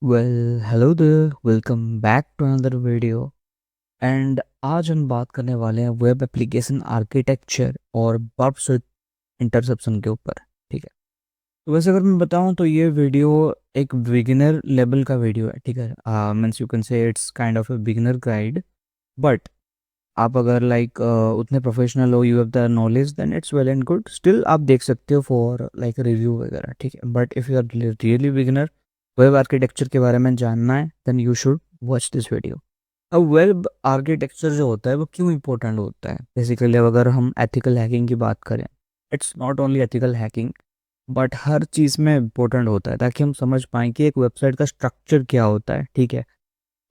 Hello there, welcome back to another video. And आज हम बात करने वाले हैं वेब एप्लीकेशन आर्किटेक्चर और बग्स इंटरसेप्शन के ऊपर। ठीक है। तो वैसे अगर मैं बताऊं तो ये वीडियो एक बिगिनर लेवल का वीडियो है। ठीक है, means you can say it's kind of a beginner guide. But आप अगर लाइक उतने प्रोफेशनल हो, you have the knowledge, then it's well and good. Still आप देख सकते हो फॉर लाइक रिव्यू वगैरह। ठीक है। But if you are really beginner, web architecture के बारे में जानना है, then you should watch this video. अब वेब आर्किटेक्चर जो होता है वो क्यों इंपॉर्टेंट होता है? बेसिकली अगर हम एथिकल हैकिंग की बात करें, it's not only ethical hacking, but हर चीज़ में इंपॉर्टेंट होता है ताकि हम समझ पाएँ कि एक वेबसाइट का स्ट्रक्चर क्या होता है। ठीक है।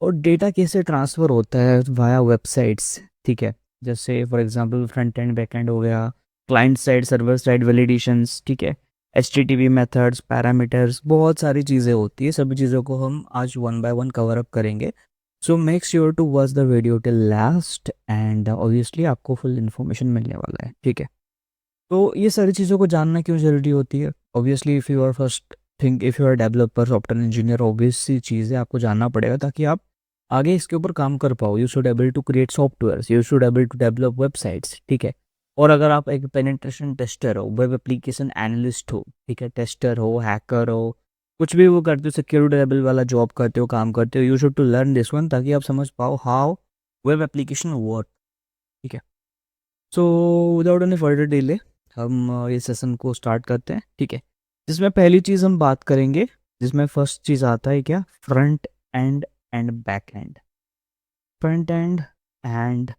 और डेटा कैसे ट्रांसफ़र होता है वाया वेबसाइट्स। ठीक है। जैसे for example front end back and हो गया, client side server side validations. ठीक है। एचटीटीपी मेथड्स, पैरामीटर्स, बहुत सारी चीज़ें होती है। सभी चीज़ों को हम आज one by one cover up करेंगे। So make sure to watch the video till last end obviously आपको फुल इन्फॉर्मेशन मिलने वाला है। ठीक है। तो ये सारी चीज़ों को जानना क्यों ज़रूरी होती है? Obviously if you are first think, if you are developer, software engineer, obvious सी चीज़ है, आपको जानना पड़ेगा ताकि आप आगे इसके ऊपर काम कर पाओ। You should able to create software, you should able to develop websites. ठीक है। और अगर आप एक पेनिट्रेशन टेस्टर हो, वेब एप्लीकेशन एनालिस्ट हो, ठीक है, टेस्टर हो, हैकर हो, कुछ भी वो करते हो, सिक्योरिटी लेवल वाला जॉब करते हो, काम करते हो, you should to learn this one ताकि आप समझ पाओ हाउ वेब एप्लीकेशन वर्क। ठीक है। So without any further delay हम ये सेशन को स्टार्ट करते हैं। ठीक है। जिसमें पहली चीज़ हम बात करेंगे, जिसमें फर्स्ट चीज़ आता है क्या? Front end and back and. Front end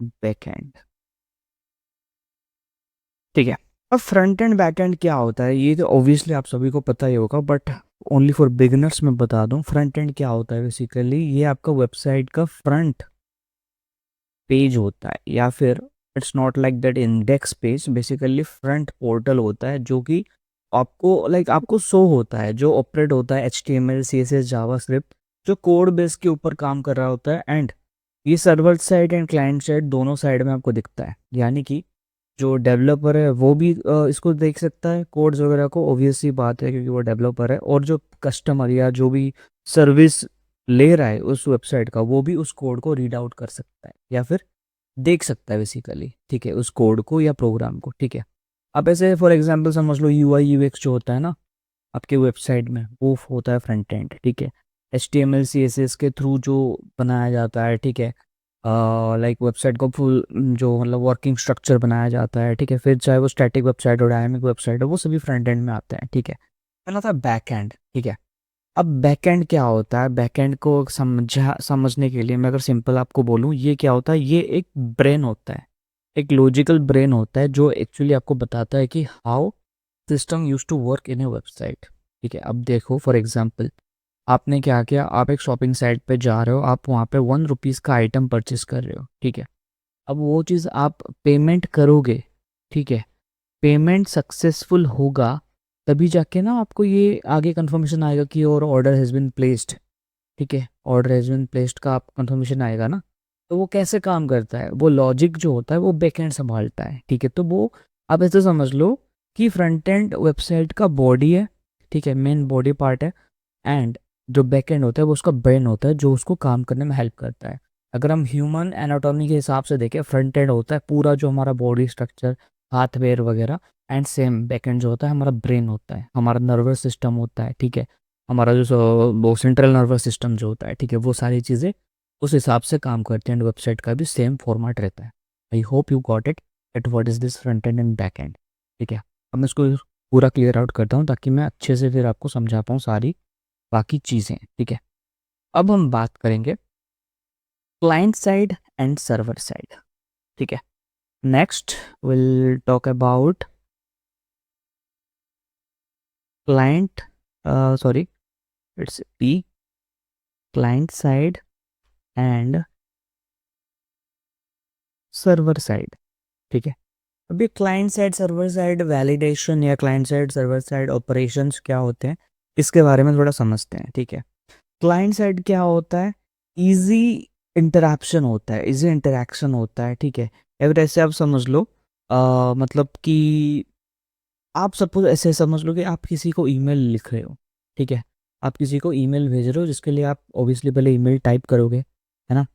back and. ठीक है। अब फ्रंट एंड बैक एंड क्या होता है ये तो ऑब्वियसली आप सभी को पता ही होगा, बट ओनली फॉर बिगिनर्स में बता दूं फ्रंट एंड क्या होता है। बेसिकली ये आपका वेबसाइट का फ्रंट पेज होता है, या फिर it's not like that index page, basically front portal होता है जो कि आपको आपको शो होता है, जो ऑपरेट होता है HTML CSS जावास्क्रिप्ट, जो कोड बेस के ऊपर काम कर रहा होता है। एंड ये server side and client side दोनों साइड में आपको दिखता है, यानी कि जो डेवलपर है वो भी इसको देख सकता है कोड्स वगैरह को, ऑब्वियस सी बात है क्योंकि वो डेवलपर है। और जो कस्टमर या जो भी सर्विस ले रहा है उस वेबसाइट का, वो भी उस कोड को रीड आउट कर सकता है या फिर देख सकता है बेसिकली। ठीक है, उस कोड को या प्रोग्राम को। ठीक है। अब ऐसे फॉर एग्जांपल समझ लो UI UX जो होता है ना आपके वेबसाइट में, वो होता है फ्रंट एंड। ठीक है। HTML CSS के थ्रू जो बनाया जाता है। ठीक है। वेबसाइट को फुल जो मतलब वर्किंग स्ट्रक्चर बनाया जाता है। ठीक है। फिर चाहे वो स्टैटिक वेबसाइट हो, डायनामिक वेबसाइट हो, वो सभी फ्रंट एंड में आते हैं। ठीक है। पहला था बैक एंड। ठीक है। अब बैकएंड क्या होता है? बैकएंड को समझने के लिए मैं अगर सिंपल आपको बोलूँ, ये क्या होता है? ये एक ब्रेन होता है, एक लॉजिकल ब्रेन होता है जो एक्चुअली आपको बताता है कि how system use to work in a website. ठीक है। अब देखो फॉर एग्जांपल, आपने क्या किया, आप एक शॉपिंग साइट पे जा रहे हो, आप वहाँ पे 1 रुपीज़ का आइटम परचेस कर रहे हो। ठीक है। अब वो चीज़ आप पेमेंट करोगे। ठीक है। पेमेंट सक्सेसफुल होगा तभी जाके ना आपको ये आगे कंफर्मेशन आएगा कि और ऑर्डर हैज़ बिन प्लेस्ड। ठीक है। ऑर्डर हैज़ बिन प्लेस्ड का आप कंफर्मेशन आएगा ना। तो वो कैसे काम करता है? वो लॉजिक जो होता है वो बैकएंड संभालता है। ठीक है। तो वो आप ऐसे समझ लो कि फ्रंट एंड वेबसाइट का बॉडी है। ठीक है, मेन बॉडी पार्ट है। एंड जो बैकएंड होता है वो उसका ब्रेन होता है जो उसको काम करने में हेल्प करता है। अगर हम ह्यूमन एनाटॉमी के हिसाब से देखें, फ्रंट एंड होता है पूरा जो हमारा बॉडी स्ट्रक्चर, हाथ पैर वगैरह। एंड सेम बैकएंड जो होता है हमारा ब्रेन होता है, हमारा नर्वस सिस्टम होता है। ठीक है। हमारा जो वो सेंट्रल नर्वस सिस्टम जो होता है। ठीक है। वो सारी चीज़ें उस हिसाब से काम करते हैं। वेबसाइट का भी सेम फॉर्मेट रहता है। I hope you got it at what is this front end and back and. ठीक है। अब मैं इसको पूरा क्लियर आउट करता हूँ ताकि मैं अच्छे से फिर आपको समझा पाऊँ सारी बाकी चीज़ें। ठीक है। अब हम बात करेंगे client side and server side. ठीक है। Next will talk about client, sorry, it's P, client side and server side. ठीक है। अभी client side server side validation या client side server side operations क्या होते हैं, इसके बारे में थोड़ा समझते हैं। ठीक है। क्लाइंट साइड क्या होता है? इजी इंटरैक्शन होता है, इजी इंटरैक्शन होता है। ठीक है। अगर ऐसे आप समझ लो, मतलब कि आप सपोज ऐसे समझ लो कि आप किसी को ईमेल लिख रहे हो। ठीक है। आप किसी को ईमेल भेज रहे हो जिसके लिए आप ऑब्वियसली पहले ईमेल टाइप करोगे, है ना?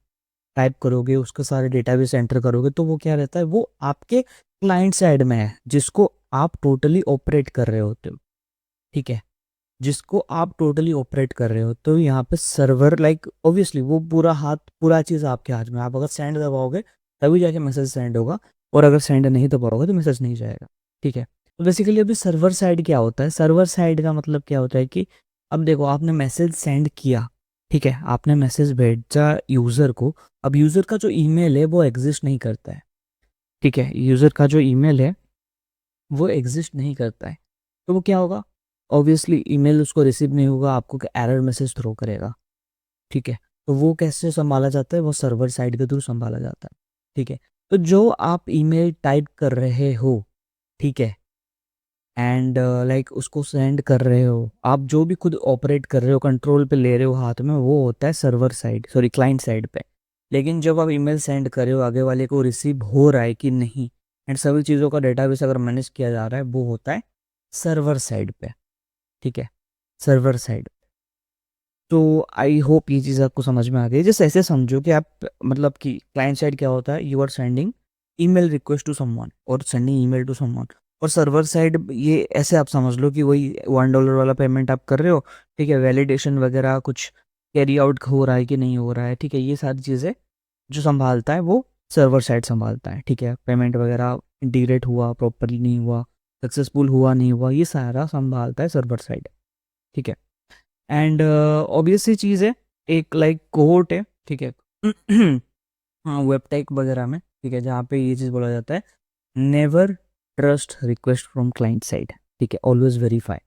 टाइप करोगे, उसके सारे डेटाबेस एंटर करोगे, तो वो क्या रहता है, वो आपके क्लाइंट साइड में है जिसको आप टोटली ऑपरेट कर रहे होते हो, ठीक है? जिसको आप टोटली ऑपरेट कर रहे हो, तो यहाँ पे सर्वर लाइक ऑब्वियसली वो पूरा चीज़ आपके हाथ में। आप अगर सेंड दबाओगे तभी जाके मैसेज सेंड होगा, और अगर सेंड नहीं दबाओगे तो मैसेज नहीं जाएगा, ठीक है? तो बेसिकली अभी सर्वर साइड क्या होता है, सर्वर साइड का मतलब क्या होता है कि अब देखो, आपने मैसेज सेंड किया, ठीक है, आपने मैसेज भेजा यूज़र को। अब यूज़र का जो ईमेल है वो एग्जिस्ट नहीं करता है, ठीक है? यूज़र का जो ईमेल है वो एग्जिस्ट नहीं करता है, तो वो क्या होगा, ऑब्वियसली ईमेल उसको रिसीव नहीं होगा, आपको एरर मैसेज थ्रो करेगा, ठीक है? तो वो कैसे संभाला जाता है, वो सर्वर साइड के थ्रू संभाला जाता है, ठीक है? तो जो आप ईमेल टाइप कर रहे हो, ठीक है, एंड लाइक उसको सेंड कर रहे हो, आप जो भी खुद ऑपरेट कर रहे हो, कंट्रोल पे ले रहे हो हाथ में, वो होता है server side, sorry client side पे। लेकिन जब आप ईमेल सेंड कर रहे हो, आगे वाले को रिसीव हो रहा है कि नहीं, एंड सभी चीज़ों का डेटाबेस अगर मैनेज किया जा रहा है, वो होता है सर्वर साइड पे, ठीक है? Server side. तो आई होप ये चीज़ आपको समझ में आ गई। जैसे ऐसे समझो कि आप, मतलब कि क्लाइंट साइड क्या होता है, you are sending email request to someone और सेंडिंग ईमेल टू समवन, और सर्वर साइड ये ऐसे आप समझ लो कि वही $1 वाला पेमेंट आप कर रहे हो, ठीक है? वैलिडेशन वगैरह कुछ कैरी आउट हो रहा है कि नहीं हो रहा है, ठीक है? ये सारी चीज़ें जो संभालता है वो सर्वर साइड संभालता है, ठीक है? पेमेंट वगैरह इंटीग्रेट हुआ, प्रॉपरली नहीं हुआ, सक्सेसफुल हुआ नहीं हुआ, ये सारा संभालता है सर्वर साइड, ठीक है? एंड ऑब्वियस सी चीज़ है, एक लाइक कोहोर्ट है, ठीक है? हाँ, वेब टेक वगैरह में, ठीक है, जहाँ पे ये चीज़ बोला जाता है, never trust request from client side, ठीक है? Always verify.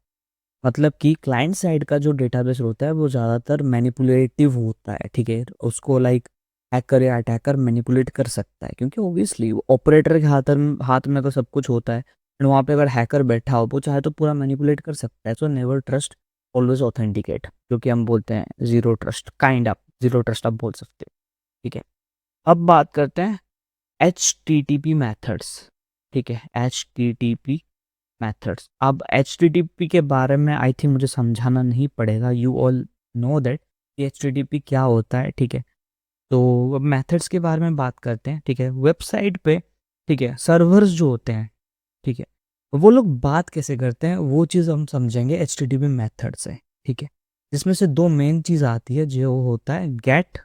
मतलब कि क्लाइंट साइड का जो डेटाबेस होता है वो ज़्यादातर मैनिपुलेटिव होता है, ठीक है? उसको लाइक हैकर या अटैकर मैनिपुलेट कर सकता है, क्योंकि ऑब्वियसली ऑपरेटर के हाथ में तो सब कुछ होता है, एंड वहाँ पे अगर हैकर बैठा हो वो चाहे तो पूरा मैनिपुलेट कर सकता है। So never trust, always authenticate, जो कि हम बोलते हैं zero trust, kind of zero trust आप बोल सकते हो, ठीक है? अब बात करते हैं HTTP मेथड्स, ठीक है? HTTP methods. अब HTTP के बारे में आई थिंक मुझे समझाना नहीं पड़ेगा, you all know that HTTP क्या होता है, ठीक है? तो अब मेथड्स के बारे में बात करते हैं, ठीक है? वेबसाइट पे, ठीक है, सर्वर्स जो होते हैं, ठीक है, वो लोग बात कैसे करते हैं वो चीज़ हम समझेंगे HTTP मेथड से, ठीक है? जिसमें से दो मेन चीज़ आती है, जो होता है get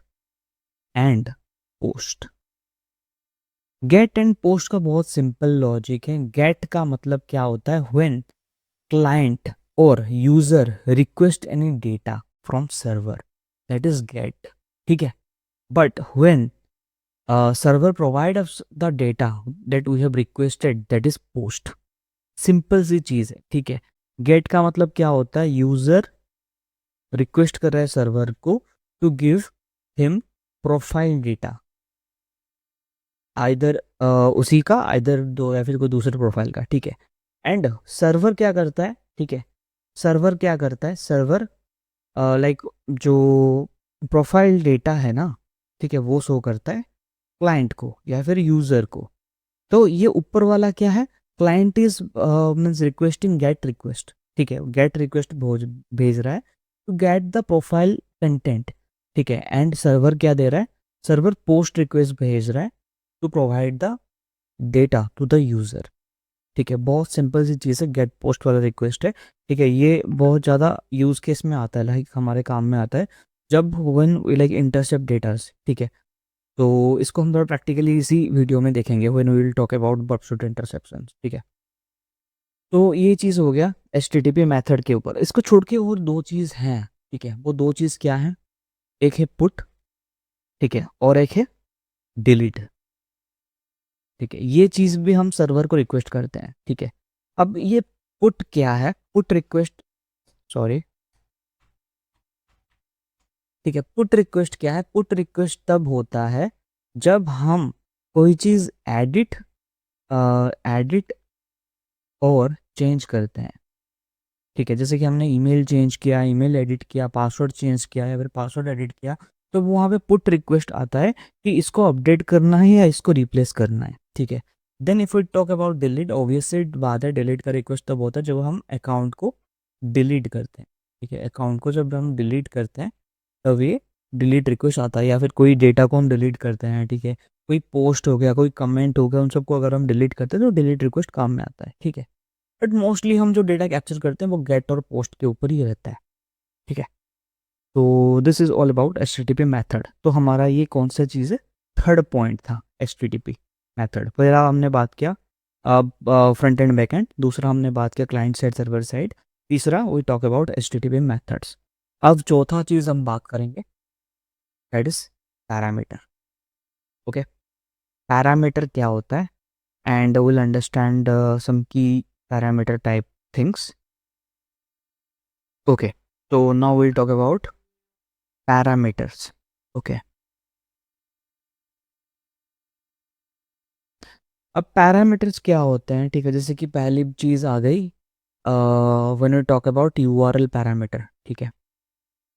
and post. Get and post का बहुत सिंपल लॉजिक है। गेट का मतलब क्या होता है, व्हेन क्लाइंट और user request any data from server, that is get, ठीक है? But when server provide us the data that we have requested, that is post. Simple सी चीज है, ठीक है? गेट का मतलब क्या होता है, यूजर रिक्वेस्ट कर रहा है सर्वर को to give him profile data, either उसी का, आइदर दो या फिर कोई दूसरे प्रोफाइल का, ठीक है? एंड सर्वर क्या करता है, ठीक है? सर्वर क्या करता है, सर्वर लाइक जो प्रोफाइल डेटा है ना, ठीक है, वो शो करता है क्लाइंट को या फिर यूजर को। तो ये ऊपर वाला क्या है, client is means requesting get request, ठीक है? गेट रिक्वेस्ट भेज रहा है to get the profile content, ठीक है? एंड सर्वर क्या दे रहा है, सर्वर पोस्ट रिक्वेस्ट भेज रहा है to provide the data to the user, ठीक है? बहुत सिंपल सी चीज़ है, गेट पोस्ट वाला रिक्वेस्ट है, ठीक है? ये बहुत ज़्यादा यूज केस में आता है, लाइक हमारे काम में आता है जब वन लाइक इंटरसेप्ट डेटास, ठीक है? तो इसको हम थोड़ा प्रैक्टिकली इसी वीडियो में देखेंगे, when we will talk about Burp Suite interception, ठीक है? तो ये चीज़ हो गया HTTP मेथड के ऊपर। इसको छोड़ के और दो चीज़ हैं, ठीक है? वो दो चीज़ क्या है, एक है पुट, ठीक है, और एक है डिलीट, ठीक है? ये चीज़ भी हम सर्वर को रिक्वेस्ट करते हैं, ठीक है? अब ये पुट क्या है, पुट रिक्वेस्ट, सॉरी, ठीक है, पुट रिक्वेस्ट क्या है, पुट रिक्वेस्ट तब होता है जब हम कोई चीज़ एडिट और चेंज करते हैं, ठीक है? जैसे कि हमने ईमेल चेंज किया, ईमेल एडिट किया, पासवर्ड चेंज किया या फिर पासवर्ड एडिट किया, तो वहाँ पे पुट रिक्वेस्ट आता है कि इसको अपडेट करना है या इसको रिप्लेस करना है, ठीक है? Then if we talk about delete, obviously बात है, डिलीट का रिक्वेस्ट तब होता है जब हम अकाउंट को डिलीट करते हैं, ठीक है, अकाउंट को जब हम डिलीट करते हैं तब ये डिलीट रिक्वेस्ट आता है, या फिर कोई डेटा को हम डिलीट करते हैं, ठीक है, कोई पोस्ट हो गया, कोई कमेंट हो गया, उन सबको अगर हम डिलीट करते हैं तो डिलीट रिक्वेस्ट काम में आता है, ठीक है। बट मोस्टली हम जो डेटा कैप्चर करते हैं वो गेट और पोस्ट के ऊपर ही रहता है, ठीक है। तो this is all about HTTP method. तो हमारा ये कौन सा चीज़ है, थर्ड पॉइंट था HTTP मेथड। पहला हमने बात किया अब फ्रंट एंड बैक एंड, दूसरा हमने बात किया क्लाइंट साइड सर्वर साइड, तीसरा we talk about HTTP methods. अब चौथा चीज़ हम बात करेंगे, that is parameter. Okay, parameter क्या होता है, and will understand some key parameter type things. Okay, so now we'll talk about parameters. Okay, अब पैरामीटर्स क्या होते हैं, ठीक है। जैसे कि पहली चीज़ आ गई when we talk about URL parameter, ठीक है,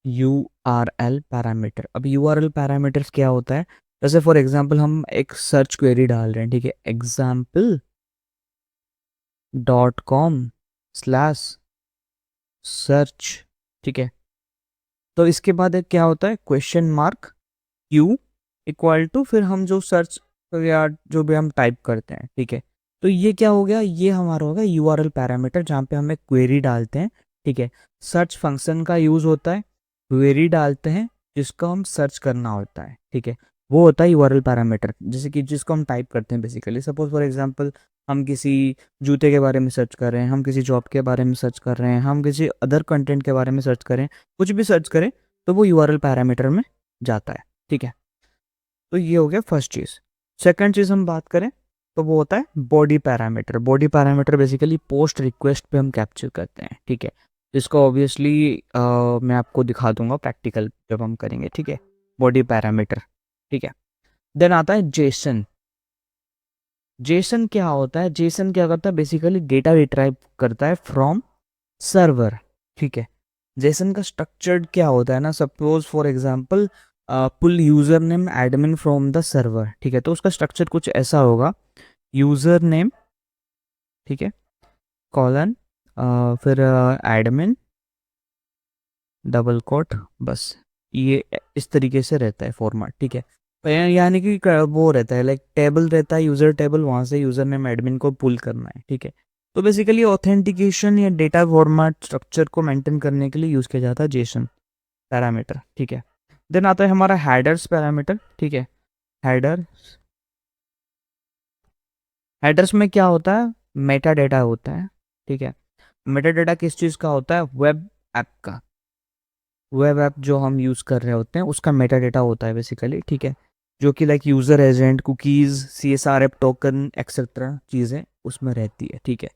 URL पैरामीटर। अब URL पैरामीटर्स क्या होता है, जैसे फॉर एग्जांपल हम एक सर्च क्वेरी डाल रहे हैं, ठीक है, example.com/search, ठीक है। तो इसके बाद एक क्या होता है, question mark Q equal to फिर हम जो सर्च या जो भी हम टाइप करते हैं, ठीक है। तो ये क्या हो गया, ये हमारा हो गया URL पैरामीटर, जहाँ पे हम एक क्वेरी डालते हैं, ठीक है। सर्च फंक्शन का यूज़ होता है, क्वेरी डालते हैं जिसको हम सर्च करना होता है, ठीक है, वो होता है URL पैरामीटर। जैसे कि जिसको हम टाइप करते हैं बेसिकली, सपोज फॉर एग्जांपल हम किसी जूते के बारे में सर्च कर रहे हैं, हम किसी जॉब के बारे में सर्च कर रहे हैं, हम किसी अदर कंटेंट के बारे में सर्च करें, कुछ भी सर्च करें तो वो URL पैरामीटर में जाता है, ठीक है। तो ये हो गया फर्स्ट चीज़। सेकंड चीज़ हम बात करें तो वो होता है body parameter. Body parameter basically post request पे हम कैप्चर करते हैं, ठीक है। इसको ऑब्वियसली मैं आपको दिखा दूंगा प्रैक्टिकल जब हम करेंगे, ठीक है, बॉडी पैरामीटर, ठीक है। देन आता है जेसन। जेसन क्या होता है, जेसन क्या करता है, बेसिकली डेटा रिट्राइव करता है फ्रॉम सर्वर, ठीक है। जेसन का स्ट्रक्चर्ड क्या होता है ना, suppose for example pull user name admin from the server, ठीक है। तो उसका स्ट्रक्चर कुछ ऐसा होगा, यूजर नेम, ठीक है, कॉलन फिर एडमिन डबल कोट, बस ये इस तरीके से रहता है फॉर्मेट, ठीक है। यानी कि वो रहता है लाइक टेबल रहता है, यूजर टेबल, वहाँ से यूजर नेम एडमिन को पुल करना है, ठीक है। तो बेसिकली ऑथेंटिकेशन या डेटा फॉर्मेट स्ट्रक्चर को मेंटेन करने के लिए यूज़ किया जाता है जेसन पैरामीटर, ठीक है। देन आता है हमारा हेडर्स पैरामीटर, ठीक है। हेडर, हेडर्स में क्या होता है, मेटा डेटा होता है, ठीक है। मेटा डेटा किस चीज़ का होता है, वेब ऐप का, वेब ऐप जो हम यूज़ कर रहे होते हैं उसका मेटा डेटा होता है बेसिकली, ठीक है। जो कि like user agent, cookies, CSRF token etcetera चीज़ें उसमें रहती है, ठीक है।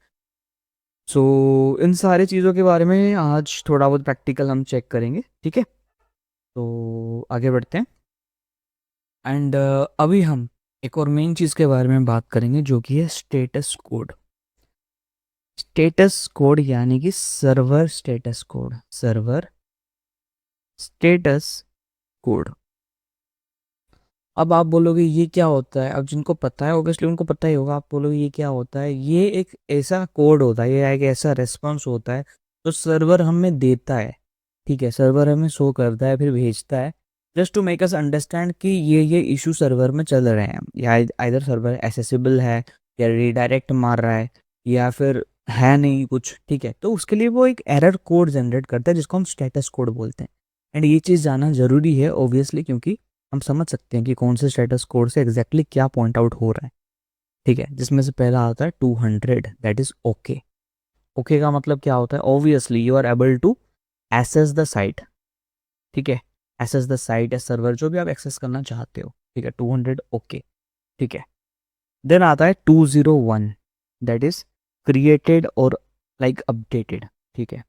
सो इन सारी चीज़ों के बारे में आज थोड़ा बहुत प्रैक्टिकल हम चेक करेंगे, ठीक है। तो आगे बढ़ते हैं एंड अभी हम एक और मेन चीज़ के बारे में बात करेंगे जो कि है स्टेटस कोड। स्टेटस कोड यानी कि server status code, server status code. अब आप बोलोगे ये क्या होता है, अब जिनको पता है ऑब्वियसली उनको पता ही होगा। आप बोलोगे ये क्या होता है, ये एक ऐसा कोड होता है, ये एक ऐसा रेस्पॉन्स होता है तो सर्वर हमें देता है, ठीक है। सर्वर हमें शो करता है फिर भेजता है, just to make us understand कि ये इशू सर्वर में चल रहे हैं, या इधर सर्वर एसेसिबल है या रिडायरेक्ट मार रहा है या फिर है नहीं कुछ, ठीक है। तो उसके लिए वो एक एरर कोड जनरेट करता है जिसको हम स्टेटस कोड बोलते हैं। एंड ये चीज़ जानना ज़रूरी है ऑब्वियसली, क्योंकि हम समझ सकते हैं कि कौन से स्टेटस कोड से एग्जैक्टली क्या पॉइंट आउट हो रहा है, ठीक है। जिसमें से पहला आता है 200, दैट इज ओके। ओके का मतलब क्या होता है, obviously you are able to access the site, ठीक है। एसेस द साइट या सर्वर जो भी आप एक्सेस करना चाहते हो, ठीक है। 200 ओके, ठीक है। देन आता है 201, दैट इज क्रिएटेड और लाइक अपडेटेड, ठीक है।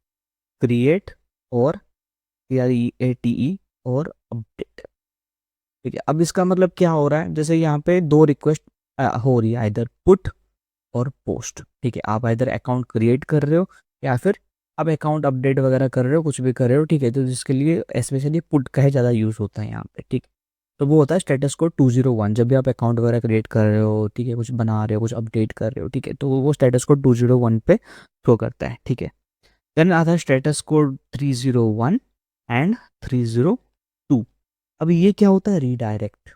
क्रिएट और CREATE और अपडेट, ठीक है। अब इसका मतलब क्या हो रहा है, जैसे यहाँ पे दो रिक्वेस्ट हो रही है, आइदर पुट और पोस्ट, ठीक है। आप इधर अकाउंट क्रिएट कर रहे हो या फिर आप अकाउंट अपडेट वगैरह कर रहे हो, कुछ भी कर रहे हो, ठीक है। तो जिसके लिए स्पेशली पुट का ही ज़्यादा यूज़ होता है यहाँ पे, ठीक। तो वो होता है स्टेटस कोड 201, जब भी आप अकाउंट वगैरह क्रिएट कर रहे हो, ठीक है, कुछ बना रहे हो, कुछ अपडेट कर रहे हो, ठीक है, तो वो स्टेटस कोड 201 पे शो करता है, ठीक है। देन आता है स्टेटस कोड 301 एंड 302। अब ये क्या होता है? रीडायरेक्ट।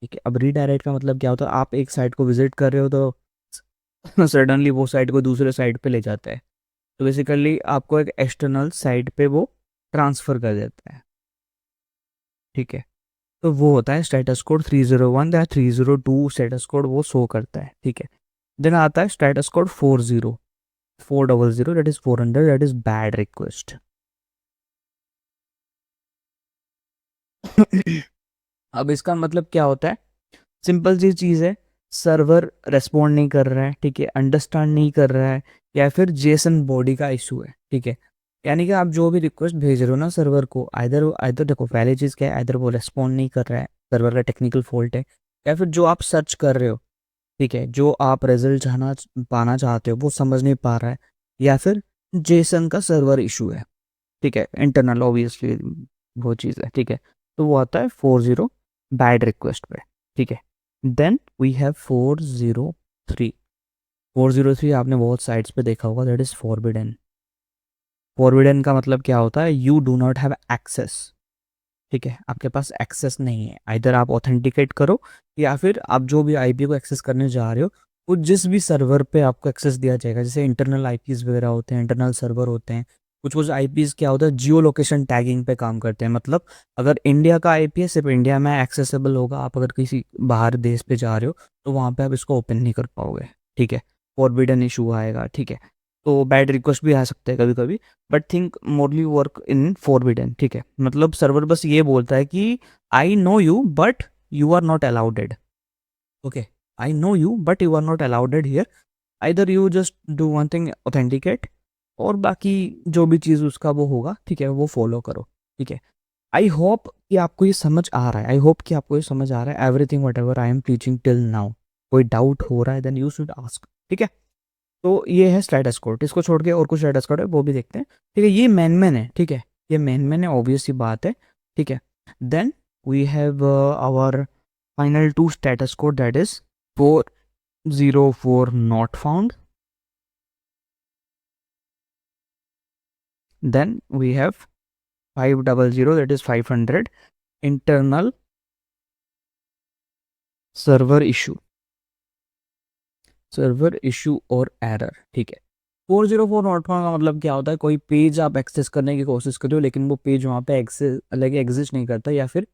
ठीक है, अब रीडायरेक्ट का मतलब क्या होता है? आप एक साइट को विजिट कर रहे हो तो सडनली वो साइट को दूसरे साइट पे ले जाता है, तो बेसिकली आपको एक एक्सटर्नल साइट पे वो ट्रांसफ़र कर देता है। ठीक है, तो वो होता है स्टेटस कोड 301 या 302 स्टेटस कोड वो शो करता है। ठीक है, देन आता है status code 400 that is 400 that is bad request. अब इसका मतलब क्या होता है? सिंपल सी चीज़ है, सर्वर रेस्पॉन्ड नहीं कर रहा है, ठीक है, अंडरस्टैंड नहीं कर रहा है, या फिर जेसन बॉडी का इशू है। ठीक है, यानी कि आप जो भी रिक्वेस्ट भेज रहे हो ना सर्वर को, आइदर आइदर देखो पहली चीज़ क्या है, आइदर वो रेस्पॉन्ड नहीं कर रहा है, सर्वर का टेक्निकल फॉल्ट है, या फिर जो आप सर्च कर रहे हो, ठीक है, जो आप रिजल्ट पाना चाहते हो वो समझ नहीं पा रहा है, या फिर जेसन का सर्वर इशू है। ठीक है, इंटरनल ऑब्वियसली वो चीज़ है। ठीक है, तो वो आता है 40 बैड रिक्वेस्ट पे। ठीक है, देन वी हैव 403। 403 आपने बहुत साइट्स पे देखा होगा, दैट इज़ फॉरबिडन। फॉरबिडन का मतलब क्या होता है? You do not have access. ठीक है, आपके पास एक्सेस नहीं है, इधर आप ऑथेंटिकेट करो, या फिर आप जो भी आईपी को एक्सेस करने जा रहे हो वो जिस भी सर्वर पे आपको एक्सेस दिया जाएगा, जैसे इंटरनल आईपीज वगैरह होते हैं, इंटरनल सर्वर होते हैं, कुछ कुछ आईपीज क्या होता है, जियो लोकेशन टैगिंग पे काम करते हैं। मतलब अगर इंडिया का आईपी है, सिर्फ इंडिया में एक्सेसिबल होगा, आप अगर किसी बाहर देश पे जा रहे हो तो वहाँ पे आप इसको ओपन नहीं कर पाओगे। ठीक है, फॉरबिडन इशू आएगा। ठीक है, तो बैड रिक्वेस्ट भी आ सकते हैं कभी कभी, but think morally work in forbidden. ठीक है, मतलब सर्वर बस ये बोलता है कि I know you but you are not allowed. Okay, I know you but you are not allowed here, either you just do one thing, authenticate, और बाकी जो भी चीज़ उसका वो होगा, ठीक है, वो फॉलो करो। ठीक है, आई होप कि आपको ये समझ आ रहा है, आई होप कि आपको ये समझ आ रहा है everything what ever I am teaching till now. कोई डाउट हो रहा है देन यू शुड आस्क। ठीक है, तो ये है स्टेटस कोड, इसको छोड़ के और कुछ स्टेटस कोड है वो भी देखते हैं। ठीक है, ये मेन है। ठीक है, ये मेन है, ऑब्वियस सी बात है। ठीक है, then we have our final to status code, that is 404 not found. Then we have 500 that is 500 internal server issue, server issue और एरर। ठीक है, 404 नॉट फाउंड का मतलब क्या होता है? कोई पेज आप एक्सेस करने की कोशिश कर रहे हो, लेकिन वो पेज वहाँ पे एक्सेस अलग एग्जिस्ट नहीं करता, या फिर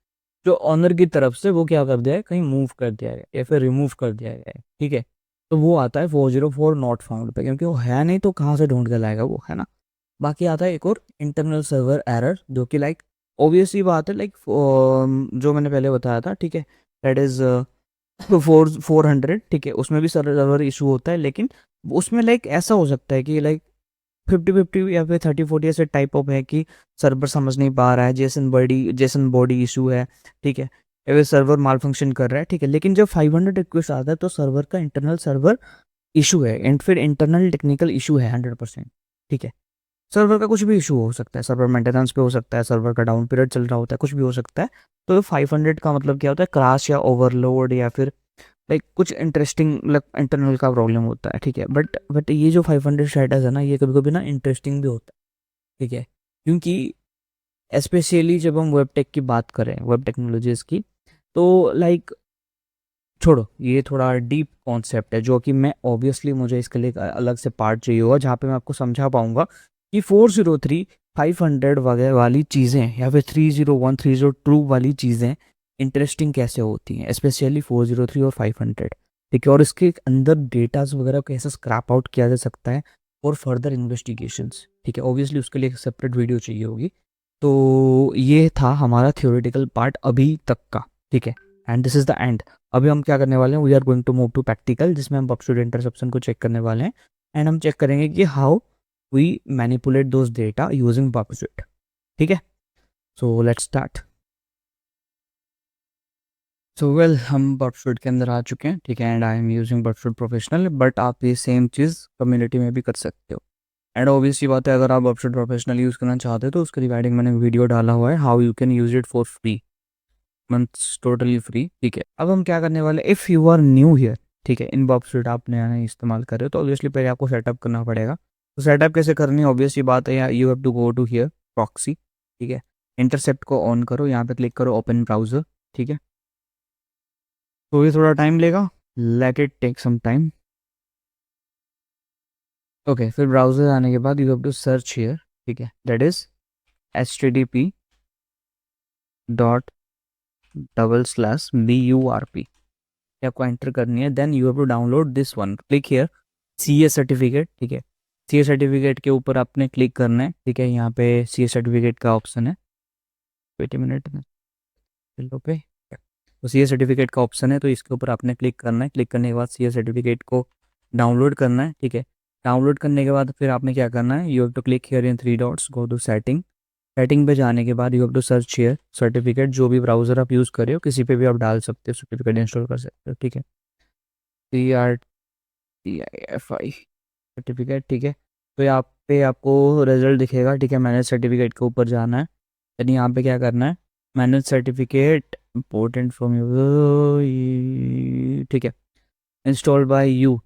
जो ऑनर की तरफ से वो क्या कर दिया है, कहीं मूव कर दिया है या फिर रिमूव कर दिया गया है। ठीक है, तो वो आता है 404 नॉट फाउंड पे, क्योंकि वो है नहीं तो कहाँ से ढूंढ के लाएगा वो, है ना। बाकी आता है एक और इंटरनल सर्वर एरर, जो कि लाइक ऑब्वियस ही बात है, लाइक जो मैंने पहले बताया था। ठीक है, दैट इज 400। ठीक है, उसमें भी सर्वर इशू होता है, लेकिन उसमें लाइक ऐसा हो सकता है कि लाइक 50-50 या फिर 30-40 ऐसे टाइप ऑफ है कि सर्वर समझ नहीं पा रहा है, जेसन बॉडी इशू है। ठीक है, या फिर सर्वर माल फंक्शन कर रहा है। ठीक है, लेकिन जब 500 रिक्वेस्ट आता है तो सर्वर का इंटरनल सर्वर इशू है, एंड फिर इंटरनल टेक्निकल इशू है 100%। ठीक है, सर्वर का कुछ भी इशू हो सकता है, सर्वर मेंटेनेंस पे हो सकता है, सर्वर का डाउन पीरियड चल रहा होता है, कुछ भी हो सकता है। तो 500 का मतलब क्या होता है? क्रैश या ओवरलोड, या फिर लाइक कुछ इंटरेस्टिंग मतलब इंटरनल का प्रॉब्लम होता है। ठीक है, बट ये जो 500 स्टेटस है ना, ये कभी कभी ना इंटरेस्टिंग भी होता है। ठीक है, क्योंकि स्पेशली जब हम वेब टेक की बात करें, वेब टेक्नोलॉजीज की, तो लाइक छोड़ो, ये थोड़ा डीप कॉन्सेप्ट है, जो कि मैं ऑब्वियसली मुझे इसके लिए एक अलग से पार्ट चाहिए होगा, जहाँ पे मैं आपको समझा पाऊंगा कि 403 500 वगैरह वाली चीज़ें, या फिर 301 302 वाली चीज़ें इंटरेस्टिंग कैसे होती हैं, स्पेशली 403 और 500। ठीक है, और इसके अंदर डेटाज वगैरह कैसे स्क्रैप आउट किया जा सकता है और फर्दर इन्वेस्टिगेशंस। ठीक है, ऑब्वियसली उसके लिए एक सेपरेट वीडियो चाहिए होगी। तो ये था हमारा थियोरेटिकल पार्ट अभी तक का। ठीक है, and this is the end. अभी हम क्या करने वाले हैं? We are going to move to practical, जिसमें हम पबस्यूट इंटरसेप्शन को चेक करने वाले हैं, एंड हम चेक करेंगे कि how we manipulate those data using Burp Suite. ठीक है, so let's start. So well, हम पबस्यूट के अंदर आ चुके हैं। ठीक है, and I am using Burp Suite professional, but आप ये सेम चीज़ कम्युनिटी में भी कर सकते हो। एंड ऑब्वियसली बात है, अगर आप पबस्यूट प्रोफेशनल यूज़ करना चाहते हो तो उसके रिगार्डिंग मैंने वीडियो डाला हुआ है, how you can use it for free, months totally free. ठीक है, अब हम क्या करने वाले, if you are new here, ठीक है, इन बॉक्स आप नया नया इस्तेमाल कर रहे हो, तो ऑब्वियसली पहले आपको सेटअप करना पड़ेगा। तो सेटअप कैसे करनी है, ऑब्वियस ये बात है, you have to go to here proxy, ठीक है। इंटरसेप्ट को ऑन करो, यहाँ पे क्लिक करो ओपन ब्राउज़र, ठीक है। तो ये थोड़ा टाइम लेगा, let it take some time. Okay, फिर ब्राउज़र आने के बाद you have to search here, ठीक है, दैट इज़ http://burp आपको एंटर करनी है। Then you have to download this one, click here CA certificate, ठीक है। सीए सर्टिफिकेट के ऊपर आपने क्लिक करना है, ठीक है। यहाँ पे सीए सर्टिफिकेट का ऑप्शन है, वेट अ मिनट, चलो पे, तो सीए सर्टिफिकेट का ऑप्शन है, तो इसके ऊपर आपने क्लिक करना है। क्लिक करने के बाद सीए सर्टिफिकेट को डाउनलोड करना है, ठीक है। डाउनलोड करने के बाद फिर आपने क्या करना है, you have to click here in 3 dots, go to setting. Setting पे जाने के बाद you have to search here certificate, जो भी ब्राउज़र आप यूज़ कर रहे हो किसी पे भी आप डाल सकते हो, सर्टिफिकेट इंस्टॉल कर सकते हो, ठीक है। CRTIFI सर्टिफिकेट, ठीक है। तो यहाँ पे आपको रिजल्ट दिखेगा, ठीक है। मैनेज सर्टिफिकेट के ऊपर जाना है, यानी यहाँ पे क्या करना है, manage certificate important from you, ठीक है, इंस्टॉल्ड बाय यू,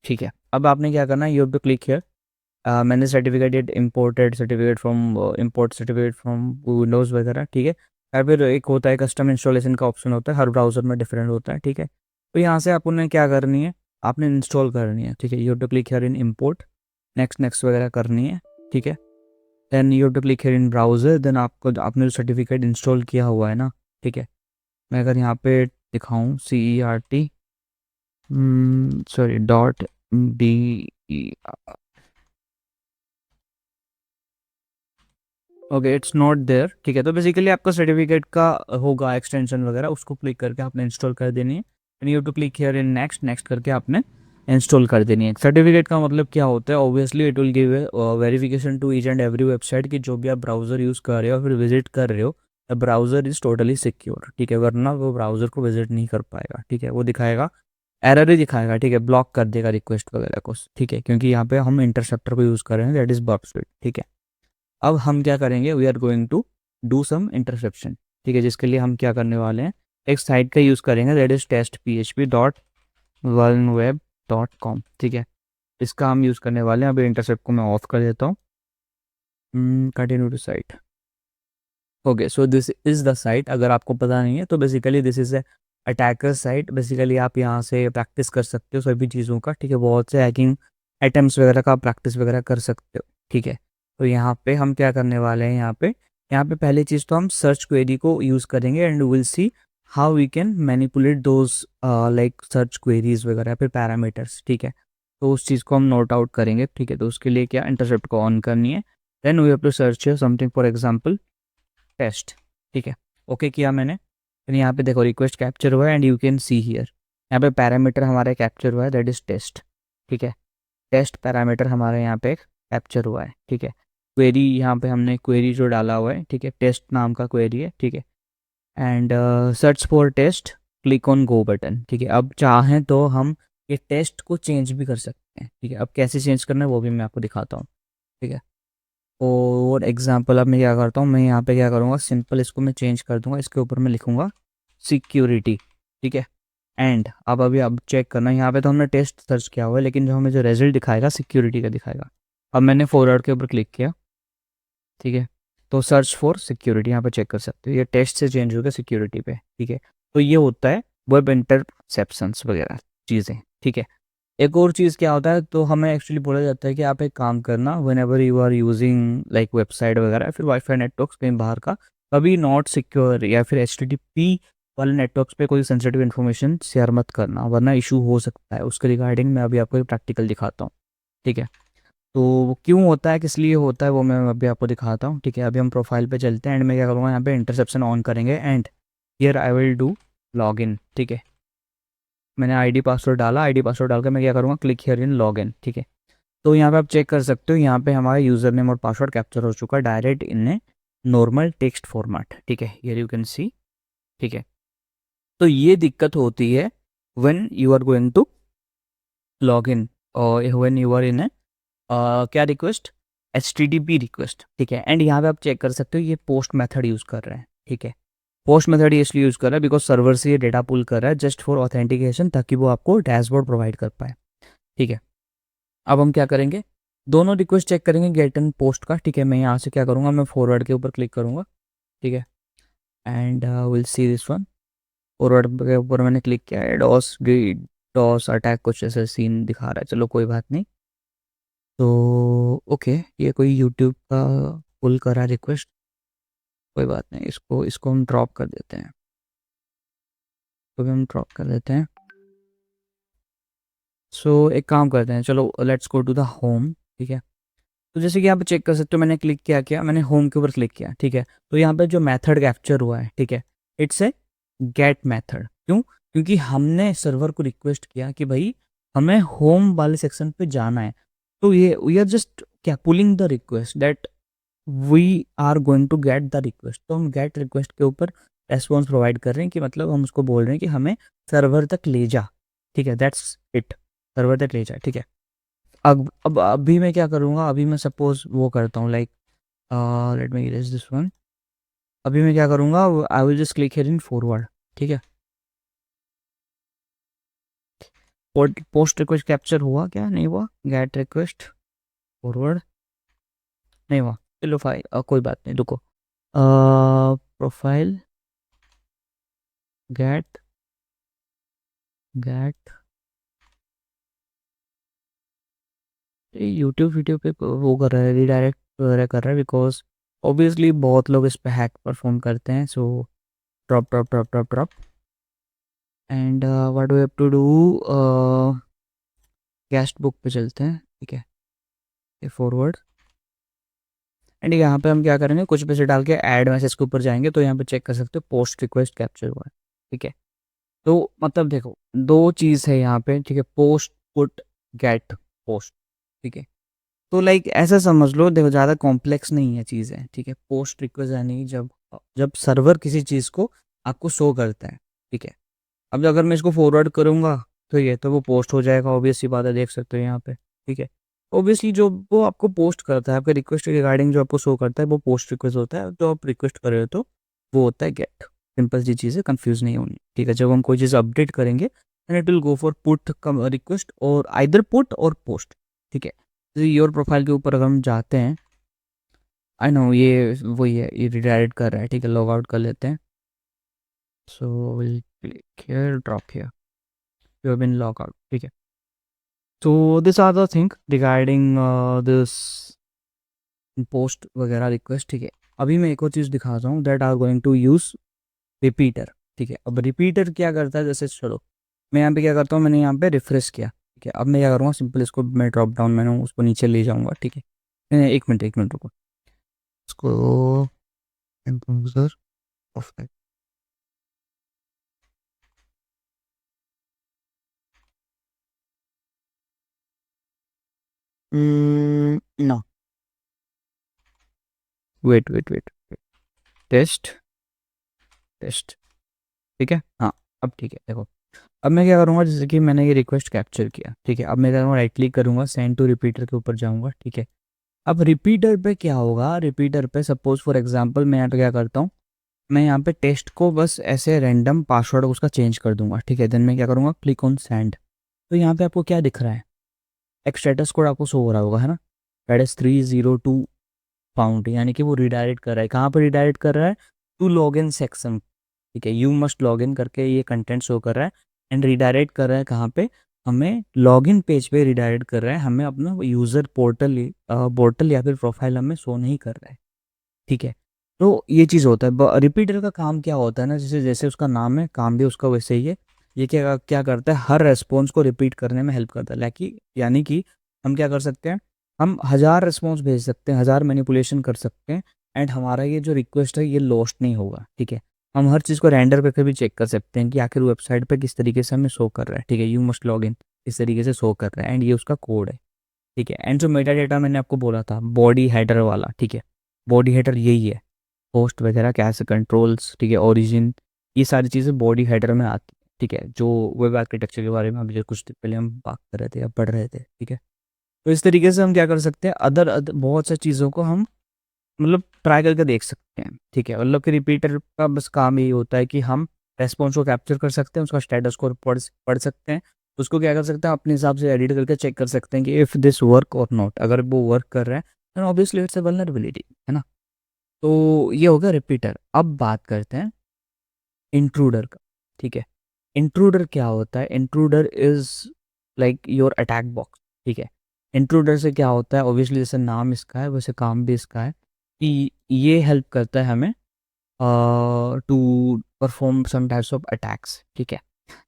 ठीक है। अब आपने क्या करना है, you have to click here मैंने certificate imported certificate from import certificate from Windows वगैरह, ठीक है। या फिर एक होता है कस्टम इंस्टॉलेशन का ऑप्शन होता है, हर ब्राउज़र में डिफरेंट होता है, ठीक है। तो यहाँ से आपने क्या करनी है, आपने इंस्टॉल करनी है, ठीक है। You have to click here in import, next next वगैरह करनी है, ठीक है। Then you have to click here in browser, देन आपको आपने जो सर्टिफिकेट इंस्टॉल किया हुआ है ना, ठीक है। मैं अगर यहाँ पे दिखाऊँ CERT sorry .DE, okay, it's not there, ठीक है। तो बेसिकली आपका सर्टिफिकेट का होगा एक्सटेंशन वगैरह, उसको क्लिक करके आपने इंस्टॉल कर देनी है। And you to click here in next, next करके आपने इंस्टॉल कर देनी है। सर्टिफिकेट का मतलब क्या होता है, obviously it will give verification to each and every website कि जो भी आप ब्राउज़र यूज़ कर रहे हो फिर विजिट कर रहे हो, the browser is totally secure, ठीक है। वरना वो ब्राउज़र को विजिट नहीं कर पाएगा, ठीक है। वो दिखाएगा, एरर ही दिखाएगा, ठीक है, ब्लॉक कर देगा रिक्वेस्ट वगैरह को, ठीक है। क्योंकि यहाँ पे हम इंटरसेप्टर को यूज़ कर रहे हैं, दैट इज़ बर्प स्विट, ठीक है। अब हम क्या करेंगे, we are going to do some interception, ठीक है। जिसके लिए हम क्या करने वाले हैं, एक साइट का यूज़ करेंगे, दैट इज test.vulnweb.com, ठीक है। इसका हम यूज़ करने वाले हैं। अभी इंटरसेप्ट को मैं ऑफ कर देता हूँ, continue to site, okay. So this is the site, अगर आपको पता नहीं है तो basically this is a attacker site. Basically आप यहाँ से प्रैक्टिस कर सकते हो सभी चीज़ों का, ठीक है। बहुत से हैकिंग अटेम्प्ट्स वगैरह का प्रैक्टिस वगैरह कर सकते हो, ठीक है। तो यहाँ पे हम क्या करने वाले हैं, यहाँ पे पहली चीज़ तो हम सर्च क्वेरी को यूज़ करेंगे and will see how we can manipulate those like search queries वगैरह पे पैरामीटर्स, ठीक है। तो उस चीज़ को हम नोट आउट करेंगे, ठीक है। तो उसके लिए क्या, इंटरसेप्ट को ऑन करनी है। Then we have to search something, for example test, ठीक है। ओके किया मैंने, फिर यहाँ पे देखो रिक्वेस्ट कैप्चर हुआ है and you can see here, यहाँ पे पैरामीटर हमारे कैप्चर हुआ है, दैट इज़ टेस्ट, ठीक है। टेस्ट पैरामीटर हमारे यहाँ पे कैप्चर हुआ है, ठीक है। क्वेरी, यहाँ पे हमने क्वेरी जो डाला हुआ है, ठीक है, टेस्ट नाम का क्वेरी है, ठीक है। And search for test, click on go button, ठीक है। अब चाहें तो हम ये टेस्ट को चेंज भी कर सकते हैं, ठीक है। अब कैसे चेंज करना है वो भी मैं आपको दिखाता हूँ, ठीक है। और एग्जांपल अब मैं क्या करता हूँ, मैं यहाँ पे क्या करूँगा, सिंपल इसको मैं चेंज कर दूंगा, इसके ऊपर मैं लिखूँगा सिक्योरिटी, ठीक है। एंड अब अभी अब चेक करना, यहाँ पे तो हमने टेस्ट सर्च किया हुआ है, लेकिन जो हमें जो रिजल्ट दिखाएगा सिक्योरिटी का दिखाएगा। अब मैंने फॉरवर्ड के ऊपर क्लिक किया, ठीक है। तो सर्च फॉर सिक्योरिटी यहाँ पे चेक कर सकते हो, ये टेस्ट से चेंज हो गया सिक्योरिटी पे, ठीक है। तो ये होता है वेब इंटरसेप्शंस वगैरह चीज़ें, ठीक है। एक और चीज़ क्या होता है, तो हमें एक्चुअली बोला जाता है कि आप एक काम करना, whenever you are using like website वगैरह फिर वाईफाई नेटवर्क्स कहीं बाहर का, कभी नॉट सिक्योर या फिर HTTP वाले नेटवर्क्स पे कोई सेंसिटिव इन्फॉर्मेशन शेयर मत करना, वरना इशू हो सकता है। उसके रिगार्डिंग मैं अभी आपको एक प्रैक्टिकल दिखाता हूँ, ठीक है। तो वो क्यों होता है, किस लिए होता है, वो मैं अभी आपको दिखाता हूँ, ठीक है। अभी हम प्रोफाइल पे चलते हैं एंड मैं क्या करूँगा, यहाँ पे इंटरसेप्शन ऑन करेंगे and here I will do log in, ठीक है। मैंने आईडी पासवर्ड डाला, आईडी पासवर्ड डाल के मैं क्या करूँगा, click here in log in, ठीक है। तो यहाँ पे आप चेक कर सकते हो, यहाँ पे हमारा यूज़र नेम और पासवर्ड कैप्चर हो चुका है direct in a normal text format, ठीक है। हियर यू कैन सी, ठीक है। तो ये दिक्कत होती है when you are going to log in और when you are in a क्या रिक्वेस्ट, HTTP रिक्वेस्ट, ठीक है। एंड यहाँ पे आप चेक कर सकते हो ये पोस्ट मेथड यूज़ कर रहे हैं, ठीक है। पोस्ट मेथड ये इसलिए यूज़ कर रहा है बिकॉज सर्वर से ये डेटा पुल कर रहा है जस्ट फॉर ऑथेंटिकेशन, ताकि वो आपको डैशबोर्ड प्रोवाइड कर पाए। ठीक है। अब हम क्या करेंगे, दोनों रिक्वेस्ट चेक करेंगे गेट एंड पोस्ट का। ठीक है, मैं यहाँ से क्या करूँगा, मैं फॉरवर्ड के ऊपर क्लिक करूँगा। ठीक है, and will see this one. Forward के ऊपर मैंने क्लिक किया है, डॉस अटैक कुछ ऐसा सीन दिखा रहा है, चलो कोई बात नहीं। तो ओके, ये कोई यूट्यूब का पुल करा रिक्वेस्ट, कोई बात नहीं, इसको हम ड्रॉप कर देते हैं, तो भी हम ड्रॉप कर देते हैं। सो एक काम करते हैं, चलो let's go to the home. ठीक है, तो जैसे कि यहाँ पे चेक कर सकते हो, मैंने क्लिक किया, मैंने होम के ऊपर क्लिक किया। ठीक है, तो यहाँ पे जो मेथड कैप्चर हुआ है, ठीक है, इट्स ए गेट मेथड। क्यों? क्योंकि हमने सर्वर को रिक्वेस्ट किया कि भाई हमें होम वाले सेक्शन पे जाना है, तो ये वी आर जस्ट क्या pulling the request that we are going to get the request. तो हम गेट रिक्वेस्ट के ऊपर रेस्पॉन्स प्रोवाइड कर रहे हैं कि मतलब हम उसको बोल रहे हैं कि हमें सर्वर तक ले जा। ठीक है, दैट्स इट, सर्वर तक ले जा। ठीक है, अब अभी मैं क्या करूँगा, अभी मैं सपोज वो करता हूँ like let me erase this one. अभी मैं क्या करूँगा, I will just click here in forward. ठीक है, पोस्ट रिक्वेस्ट कैप्चर हुआ क्या, नहीं हुआ, गेट रिक्वेस्ट फॉरवर्ड नहीं हुआ, चलो फाइल कोई बात नहीं, रुको। Profile get get YouTube video पे वो कर रहा है, रिडायरेक्ट वगैरह कर रहा है, बिकॉज ऑब्वियसली बहुत लोग इस पे हैक परफॉर्म करते हैं। So drop drop drop drop drop and what do have to do, guest book पे चलते हैं। ठीक है, ये फॉरवर्ड एंड यहाँ पे हम क्या करेंगे, कुछ पैसे डाल के ऐड मैसेज के ऊपर जाएंगे, तो यहाँ पे चेक कर सकते हो पोस्ट रिक्वेस्ट कैप्चर हुआ है। ठीक है, तो मतलब देखो दो चीज़ है यहाँ पे। ठीक है, पोस्ट पुट गेट पोस्ट। ठीक है, तो लाइक ऐसा समझ लो, देखो ज़्यादा कॉम्प्लेक्स नहीं है चीज़ें। ठीक है, पोस्ट रिक्वेस्ट यानी जब जब सर्वर किसी चीज़ को आपको शो करता है। ठीक है, अब अगर मैं इसको फॉरवर्ड करूँगा तो ये तो वो पोस्ट हो जाएगा, ऑब्वियस सी बात है, देख सकते हो यहाँ पे। ठीक है, ऑब्वियसली जो वो आपको पोस्ट करता है, आपके रिक्वेस्ट के रिगार्डिंग जो आपको शो करता है वो पोस्ट रिक्वेस्ट होता है, तो आप रिक्वेस्ट कर रहे हो तो वो होता है गेट। सिंपल सी चीज़ है, कंफ्यूज नहीं होनी। ठीक है, जब हम कोई चीज़ अपडेट करेंगे and it will go for put request और आइदर पुट और पोस्ट। ठीक है, जैसे योर प्रोफाइल के ऊपर अगर हम जाते हैं, आई नो ये वही है, ये रिडायरेक्ट कर रहा है। ठीक है, लॉग आउट कर लेते हैं। So will click here, drop here, you have been log out. ठीक है, तो this are the thing regarding this post वगैरह रिक्वेस्ट। ठीक है, अभी मैं एक और चीज़ दिखाता हूँ, that are going to use repeater. ठीक है, अब रिपीटर क्या करता है, जैसे चलो मैं यहाँ पे क्या करता हूँ, मैंने यहाँ पे रिफ्रेश किया। ठीक है, अब मैं क्या करूँगा, सिंपल इसको मैं ड्रॉप डाउन मैंने उसको नीचे ले जाऊँगा। ठीक है, एक मिनट रुको, इसको सर ऑफ कर। No, wait, test test. ठीक है, हाँ अब ठीक है, देखो अब मैं क्या करूँगा, जैसे कि मैंने ये रिक्वेस्ट कैप्चर किया। ठीक है, अब मैं करूँगा राइट क्लिक करूँगा, सेंड टू रिपीटर के ऊपर जाऊँगा। ठीक है, अब रिपीटर पे क्या होगा, रिपीटर पे सपोज फॉर एग्जांपल मैं यहाँ पे क्या करता हूँ, मैं यहाँ पे टेस्ट को बस ऐसे रैंडम पासवर्ड उसका चेंज कर दूंगा। ठीक है, देन मैं क्या करूँगा, क्लिक ऑन सेंड। तो यहाँ पे आपको क्या दिख रहा है, एक स्टेटस कोड आपको शो हो रहा होगा, है ना, दैट इज 302 फाउंड, यानी कि वो रिडायरेक्ट कर रहा है, कहाँ पर रिडायरेक्ट कर रहा है, टू लॉग इन सेक्शन। ठीक है, यू मस्ट लॉग इन करके ये कंटेंट शो कर रहा है एंड रिडायरेक्ट कर रहा है कहाँ पे, हमें लॉगिन पेज पे रिडायरेक्ट कर रहा है, हमें अपना यूज़र पोर्टल या फिर प्रोफाइल हमें शो नहीं कर रहा है। ठीक है, तो ये चीज़ होता है। रिपीटर का काम क्या होता है ना, जैसे जैसे उसका नाम है, काम भी उसका वैसे ही है। ये क्या क्या करता है, हर रेस्पॉन्स को रिपीट करने में हेल्प करता है। यानी कि हम क्या कर सकते हैं, हम 1000 रेस्पॉन्स भेज सकते हैं, 1000 मैनिपुलेशन कर सकते हैं एंड हमारा ये जो रिक्वेस्ट है ये लॉस्ट नहीं होगा। ठीक है, हम हर चीज़ को रेंडर करके भी चेक कर सकते हैं कि आखिर वेबसाइट पे किस तरीके से हमें शो कर रहा है। ठीक है, यू मस्ट लॉग इन इस तरीके से शो कर रहा है एंड ये उसका कोड है। ठीक है, एंड जो मेटा डेटा मैंने आपको बोला था बॉडी हेडर वाला, ठीक है, बॉडी हेडर यही है, होस्ट वगैरह कैसे कंट्रोल्स, ठीक है, ओरिजिन, ये सारी चीज़ें बॉडी हेडर में आती है। ठीक है, जो वेब आर्किटेक्चर के बारे में अभी जो कुछ दिन पहले हम बात कर रहे थे या पढ़ रहे थे। ठीक है, तो इस तरीके से हम क्या कर सकते हैं, अदर बहुत सी चीज़ों को हम मतलब ट्राई करके देख सकते हैं। ठीक है, मतलब कि रिपीटर का बस काम यही होता है कि हम रेस्पॉन्स को कैप्चर कर सकते हैं, उसका स्टेटस को पढ़ पढ़ सकते हैं उसको क्या कर सकते हैं, अपने हिसाब से एडिट करके चेक कर सकते हैं कि इफ़ दिस वर्क और नॉट, अगर वो वर्क कर रहा है then obviously it's a vulnerability, है ना। तो ये हो गया रिपीटर। अब बात करते हैं इंट्रूडर का, ठीक है। इंट्रूडर क्या होता है, intruder is like your attack box, ठीक है। इंट्रूडर से क्या होता है, ऑब्वियसली जैसे नाम इसका है वैसे काम भी इसका है कि ये हेल्प करता है हमें to perform some types of attacks, ठीक है।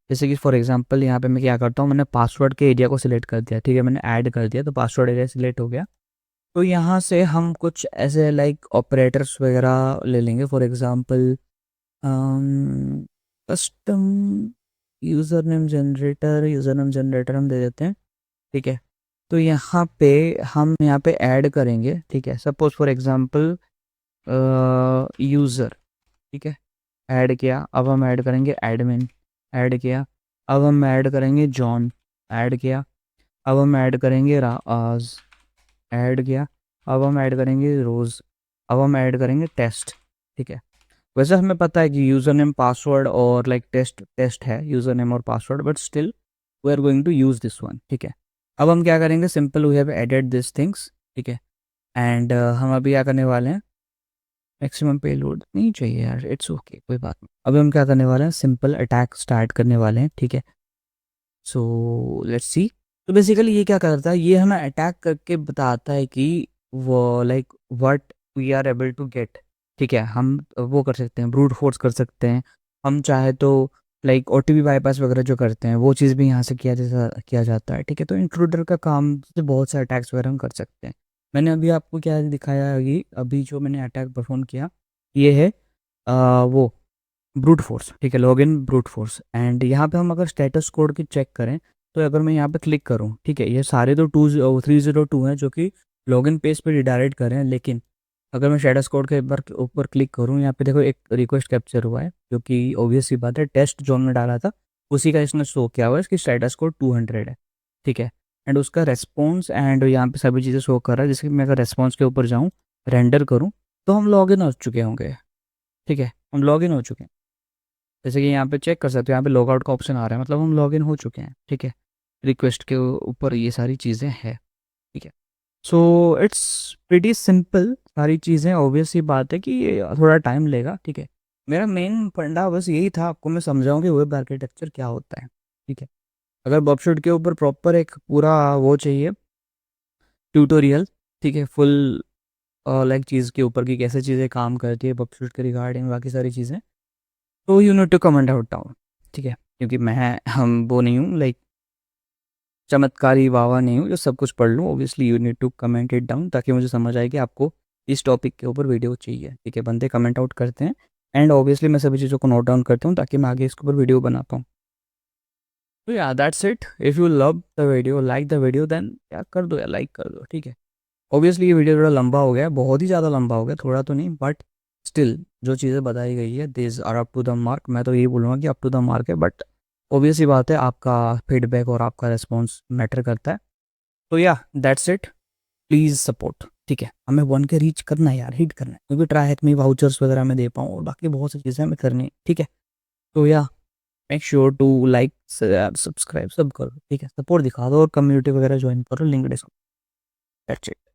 जैसे कि फॉर एग्जांपल यहाँ पे मैं क्या करता हूँ, मैंने पासवर्ड के एरिया को सिलेक्ट कर दिया, ठीक है, मैंने ऐड कर दिया तो पासवर्ड एरिया सिलेक्ट हो गया। तो यहाँ से हम कुछ ऐसे लाइक ऑपरेटर्स वगैरह ले लेंगे, for example custom user name generator हम दे देते हैं, ठीक है। तो यहाँ पे हम यहाँ पे ऐड करेंगे, ठीक है, सपोज फॉर एग्जांपल यूज़र, ठीक है, ऐड किया। अब हम ऐड करेंगे एडमिन, ऐड किया। अब हम ऐड करेंगे जॉन, ऐड किया। अब हम ऐड करेंगे राज, ऐड किया। अब हम ऐड करेंगे रोज़। अब हम ऐड करेंगे टेस्ट, ठीक है। वैसे हमें पता है कि यूज़र नेम पासवर्ड और लाइक टेस्ट टेस्ट है यूज़र नेम और password, but still we are going to use this one, ठीक है। अब हम क्या करेंगे, simple we have added this things, ठीक है। एंड हम अभी क्या करने वाले हैं, मैक्सिमम पेलोड नहीं चाहिए यार, इट्स ओके, कोई बात नहीं। अभी हम क्या करने वाले हैं, सिंपल अटैक स्टार्ट करने वाले हैं, ठीक है। So let's see. तो बेसिकली ये क्या करता है, ये हमें अटैक करके बताता है कि वो like what we are able to get, ठीक है। हम वो कर सकते हैं, ब्रूट फोर्स कर सकते हैं, हम चाहे तो लाइक ओटीपी बाईपास वगैरह जो करते हैं वो चीज़ भी यहाँ से किया जाता है, ठीक है। तो इंट्रूडर का काम से बहुत से अटैक्स वगैरह हम कर सकते हैं। मैंने अभी आपको क्या दिखाया है, कि अभी जो मैंने अटैक परफॉर्म किया ये है वो ब्रूट फोर्स, ठीक है, लॉगिन ब्रूट फोर्स। एंड यहाँ पे हम अगर स्टेटस कोड की चेक करें, तो अगर मैं यहाँ पे क्लिक करूँ, ठीक है, ये सारे तो 302 हैं जो कि लॉगिन पेज पे रिडायरेक्ट कर रहे हैं, लेकिन अगर मैं स्टेटस कोड के एक बार ऊपर क्लिक करूँ, यहाँ पे देखो एक रिक्वेस्ट कैप्चर हुआ है, जो कि ऑब्वियस सी बात है, टेस्ट जो हमने डाला था उसी का इसने शो किया हुआ है, इसकी स्टेटस कोड 200 है, ठीक है। एंड उसका रेस्पॉन्स एंड यहाँ पे सभी चीज़ें शो कर रहा है, जैसे कि मैं अगर रेस्पॉन्स के ऊपर जाऊँ, रेंडर करूँ, तो हम लॉग इन हो चुके होंगे, ठीक है, हम लॉग इन हो चुके हैं। जैसे कि यहाँ पे चेक कर सकते हो, यहाँ पे लॉग आउट का ऑप्शन आ रहा है, मतलब हम लॉग इन हो चुके हैं, ठीक है। रिक्वेस्ट के ऊपर ये सारी चीज़ें हैं, ठीक है। सो इट्स प्रीटी सिंपल सारी चीज़ें, ऑब्वियस सी बात है कि ये थोड़ा टाइम लेगा, ठीक है। मेरा मेन फंडा बस यही था, आपको मैं समझाऊँ कि वेब आर्किटेक्चर क्या होता है, ठीक है। अगर बॉबशूट के ऊपर प्रॉपर एक पूरा वो चाहिए ट्यूटोरियल, ठीक है, फुल लाइक चीज़ के ऊपर की कैसे चीज़ें काम करती है बॉबशूट के रिगार्डिंग बाकी सारी चीज़ें, तो you need to comment out down, ठीक है। क्योंकि मैं हम वो नहीं हूँ लाइक चमत्कारी वावा नहीं हूँ जो सब कुछ पढ़ लूँ। Obviously you need to comment it down, ताकि मुझे समझ आए कि आपको इस टॉपिक के ऊपर वीडियो चाहिए, ठीक है। बंदे कमेंट आउट करते हैं एंड ऑब्वियसली मैं सभी चीज़ों को नोट डाउन करता हूँ ताकि मैं आगे इसके ऊपर वीडियो बना पाऊँ। तो yeah that's it. If you love the video, like the video, then क्या कर दो या लाइक कर दो, ठीक है। ऑब्वियसली ये वीडियो थोड़ा लंबा हो गया, बहुत ही ज़्यादा लंबा हो गया, थोड़ा तो नहीं, बट स्टिल जो चीज़ें बताई गई है this are up to the mark. मैं तो यही बोलूँगा कि अप टू द मार्क है, बट ऑब्वियस ही बात है, आपका फीडबैक और आपका रिस्पॉन्स मैटर करता है। तो yeah that's it, please support, ठीक है। हमें 1K रीच करना है यार, हिट करना है, क्योंकि ट्राई हैक में वाउचर्स वगैरह मैं दे पाऊँ और बाकी बहुत सी चीज़ें हमें करनी है, ठीक है। तो yeah make sure to like subscribe सब करो, ठीक है, सपोर्ट दिखा दो और कम्युनिटी वगैरह ज्वाइन करो, लिंक डिस्क्रिप्शन। That's it.